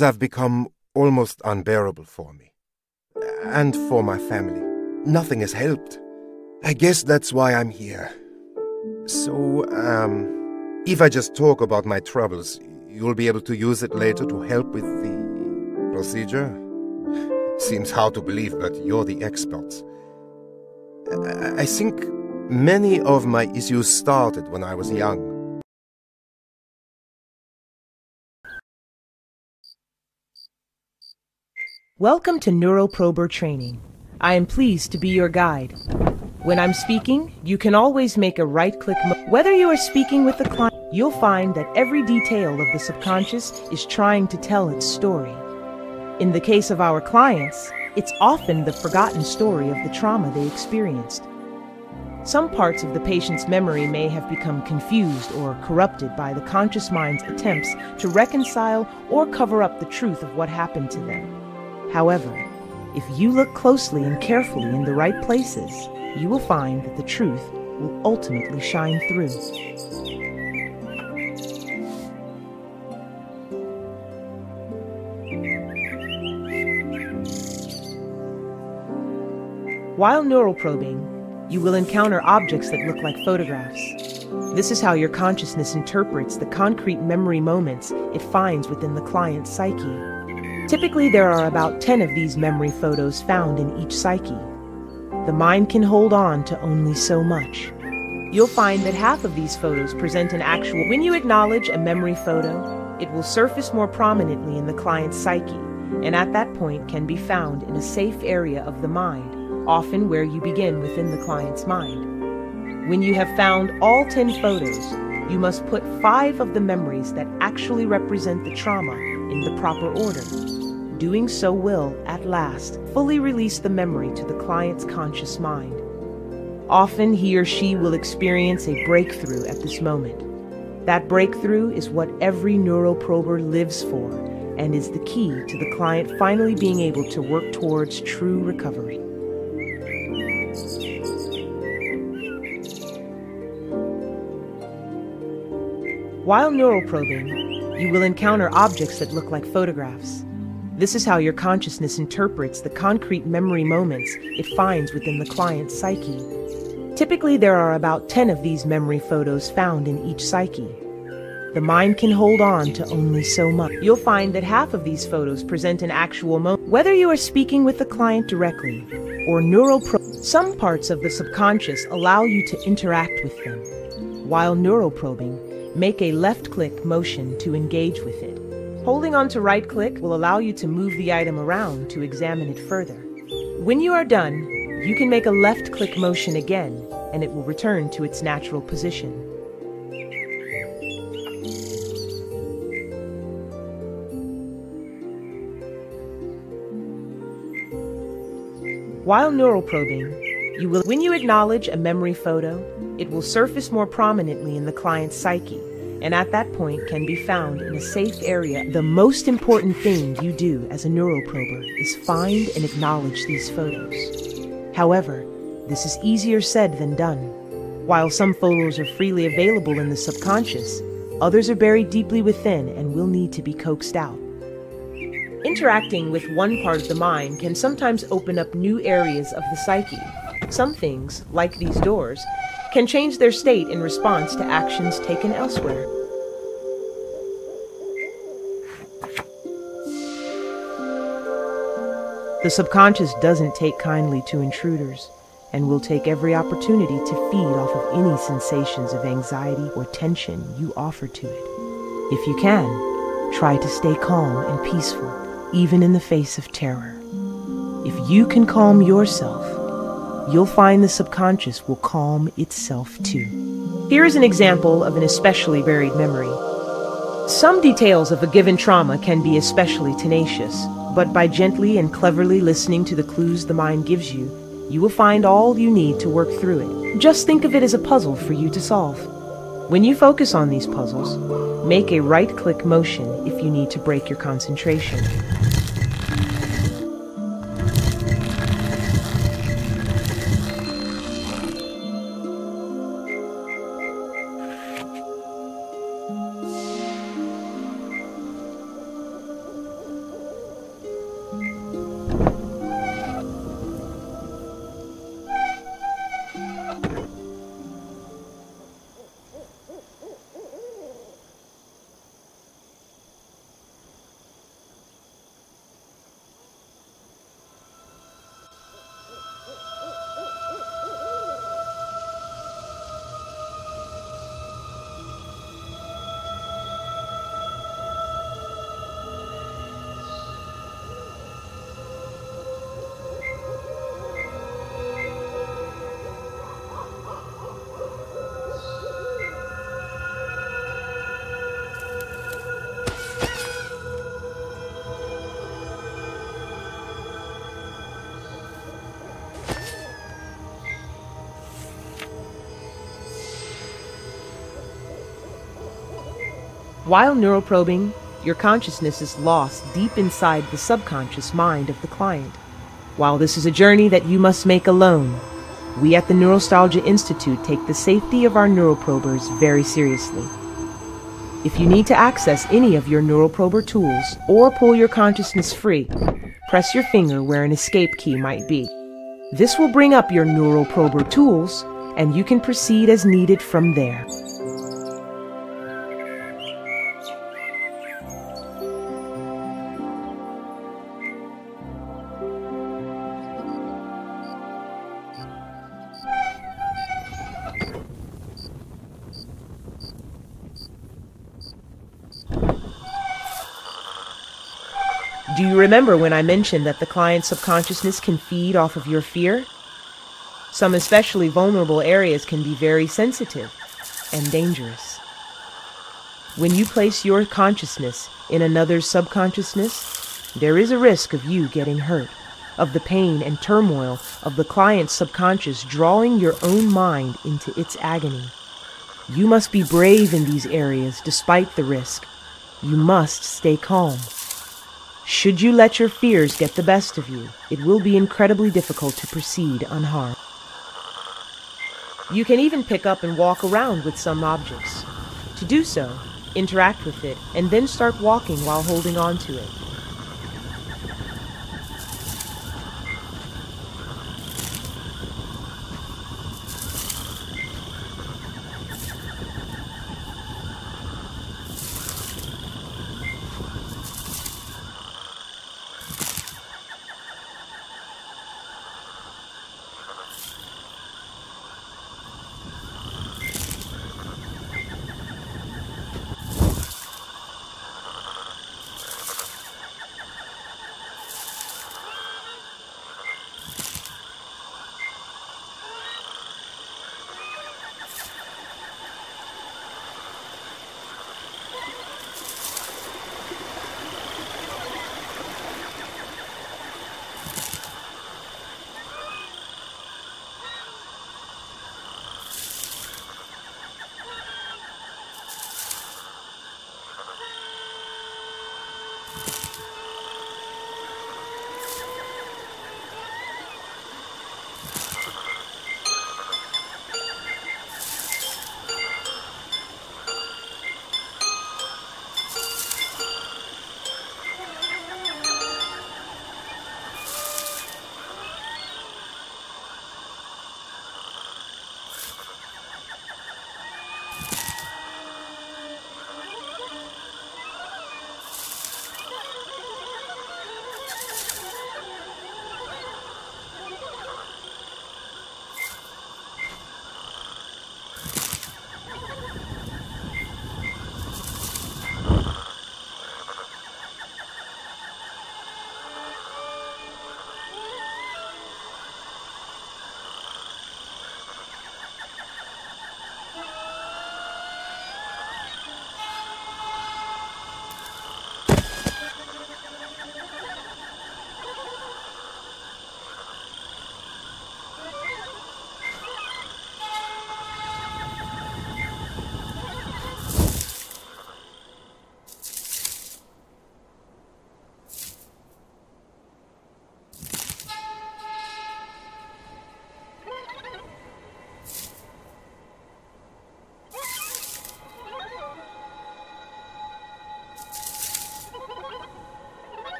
have become almost unbearable for me. And for my family. Nothing has helped. I guess that's why I'm here. So, if I just talk about my troubles, you'll be able to use it later to help with the procedure? Seems hard to believe, but you're the experts. I think many of my issues started when I was young. Welcome to Neuroprober Training. I am pleased to be your guide. When I'm speaking, you can always make a right-click. Whether you are speaking with the client, you'll find that every detail of the subconscious is trying to tell its story. In the case of our clients, it's often the forgotten story of the trauma they experienced. Some parts of the patient's memory may have become confused or corrupted by the conscious mind's attempts to reconcile or cover up the truth of what happened to them. However, if you look closely and carefully in the right places, you will find that the truth will ultimately shine through. While neuroprobing, you will encounter objects that look like photographs. This is how your consciousness interprets the concrete memory moments it finds within the client's psyche. Typically, there are about 10 of these memory photos found in each psyche. The mind can hold on to only so much. You'll find that half of these photos present an actual. When you acknowledge a memory photo, it will surface more prominently in the client's psyche, and at that point can be found in a safe area of the mind, often where you begin within the client's mind. When you have found all 10 photos, you must put 5 of the memories that actually represent the trauma in the proper order. Doing so will, at last, fully release the memory to the client's conscious mind. Often he or she will experience a breakthrough at this moment. That breakthrough is what every neuroprober lives for and is the key to the client finally being able to work towards true recovery. While neuroprobing, you will encounter objects that look like photographs. This is how your consciousness interprets the concrete memory moments it finds within the client's psyche. Typically, there are about 10 of these memory photos found in each psyche. The mind can hold on to only so much. You'll find that half of these photos present an actual moment. Whether you are speaking with the client directly or some parts of the subconscious allow you to interact with them. While neuroprobing, make a left-click motion to engage with it. Holding on to right-click will allow you to move the item around to examine it further. When you are done, you can make a left-click motion again, and it will return to its natural position. While neuroprobing, when you acknowledge a memory photo, it will surface more prominently in the client's psyche, and at that point can be found in a safe area. The most important thing you do as a neuroprober is find and acknowledge these photos. However, this is easier said than done. While some photos are freely available in the subconscious, others are buried deeply within and will need to be coaxed out. Interacting with one part of the mind can sometimes open up new areas of the psyche. Some things, like these doors, can change their state in response to actions taken elsewhere. The subconscious doesn't take kindly to intruders and will take every opportunity to feed off of any sensations of anxiety or tension you offer to it. If you can, try to stay calm and peaceful, even in the face of terror. If you can calm yourself, you'll find the subconscious will calm itself too. Here is an example of an especially buried memory. Some details of a given trauma can be especially tenacious, but by gently and cleverly listening to the clues the mind gives you, you will find all you need to work through it. Just think of it as a puzzle for you to solve. When you focus on these puzzles, make a right-click motion if you need to break your concentration. While neuroprobing, your consciousness is lost deep inside the subconscious mind of the client. While this is a journey that you must make alone, we at the Neurostalgia Institute take the safety of our neuroprobers very seriously. If you need to access any of your neuroprober tools or pull your consciousness free, press your finger where an escape key might be. This will bring up your neuroprober tools, and you can proceed as needed from there. Do you remember when I mentioned that the client's subconsciousness can feed off of your fear? Some especially vulnerable areas can be very sensitive and dangerous. When you place your consciousness in another's subconsciousness, there is a risk of you getting hurt, of the pain and turmoil of the client's subconscious drawing your own mind into its agony. You must be brave in these areas despite the risk. You must stay calm. Should you let your fears get the best of you, it will be incredibly difficult to proceed unharmed. You can even pick up and walk around with some objects. To do so, interact with it, and then start walking while holding on to it.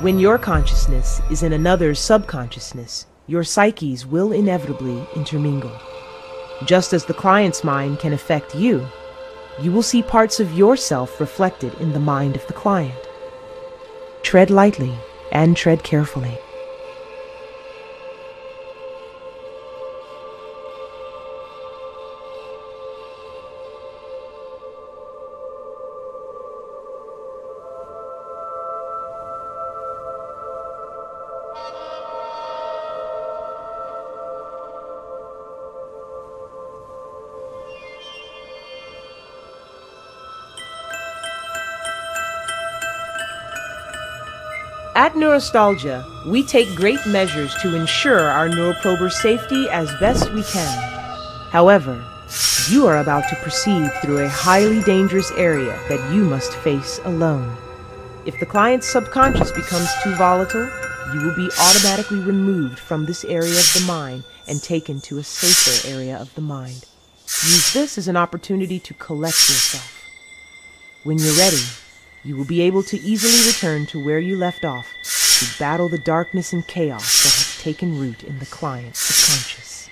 When your consciousness is in another's subconsciousness, your psyches will inevitably intermingle. Just as the client's mind can affect you, you will see parts of yourself reflected in the mind of the client. Tread lightly and tread carefully. At Neurostalgia, we take great measures to ensure our neuroprober's safety as best we can. However, you are about to proceed through a highly dangerous area that you must face alone. If the client's subconscious becomes too volatile, you will be automatically removed from this area of the mind and taken to a safer area of the mind. Use this as an opportunity to collect yourself. When you're ready, you will be able to easily return to where you left off to battle the darkness and chaos that has taken root in the client's subconscious.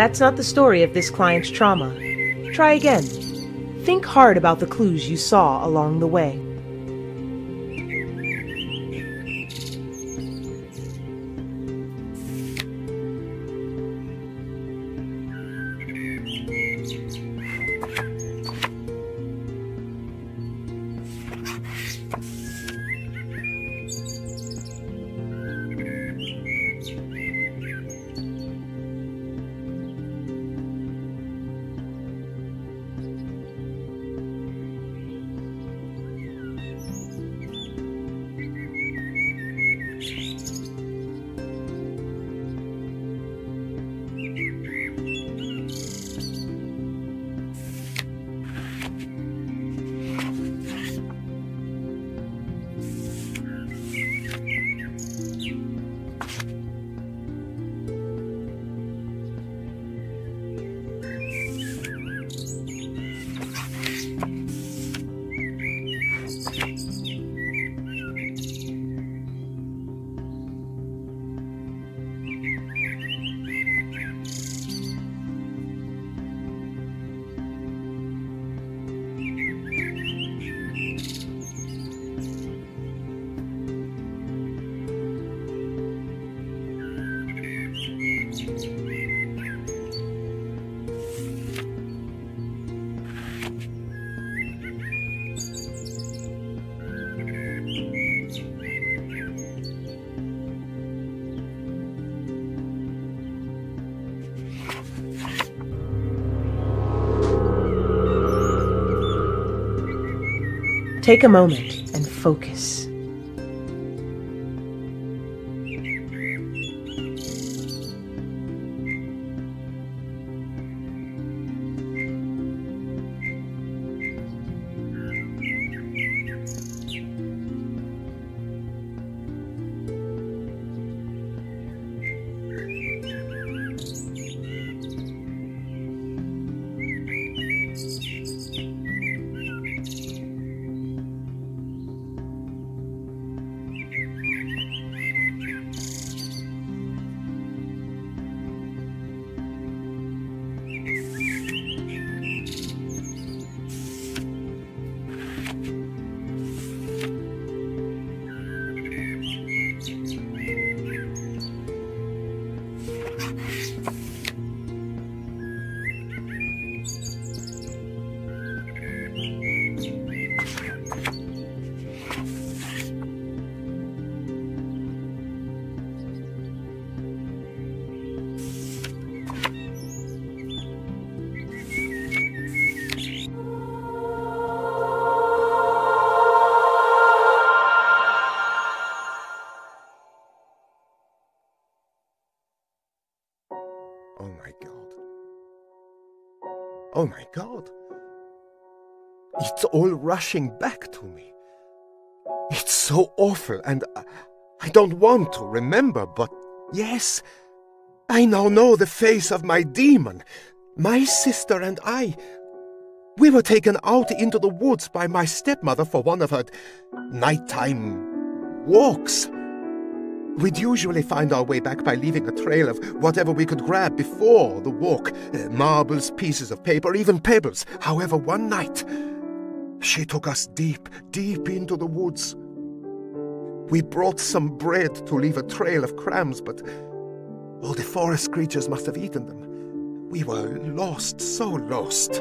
That's not the story of this client's trauma. Try again. Think hard about the clues you saw along the way. Take a moment and focus. Oh my God. Oh my God. It's all rushing back to me. It's so awful, and I don't want to remember, but yes, I now know the face of my demon. My sister and I, we were taken out into the woods by my stepmother for one of her nighttime walks. We'd usually find our way back by leaving a trail of whatever we could grab before the walk, marbles, pieces of paper, even pebbles. However, one night, she took us deep, deep into the woods. We brought some bread to leave a trail of crumbs, but all the forest creatures must have eaten them. We were lost, so lost.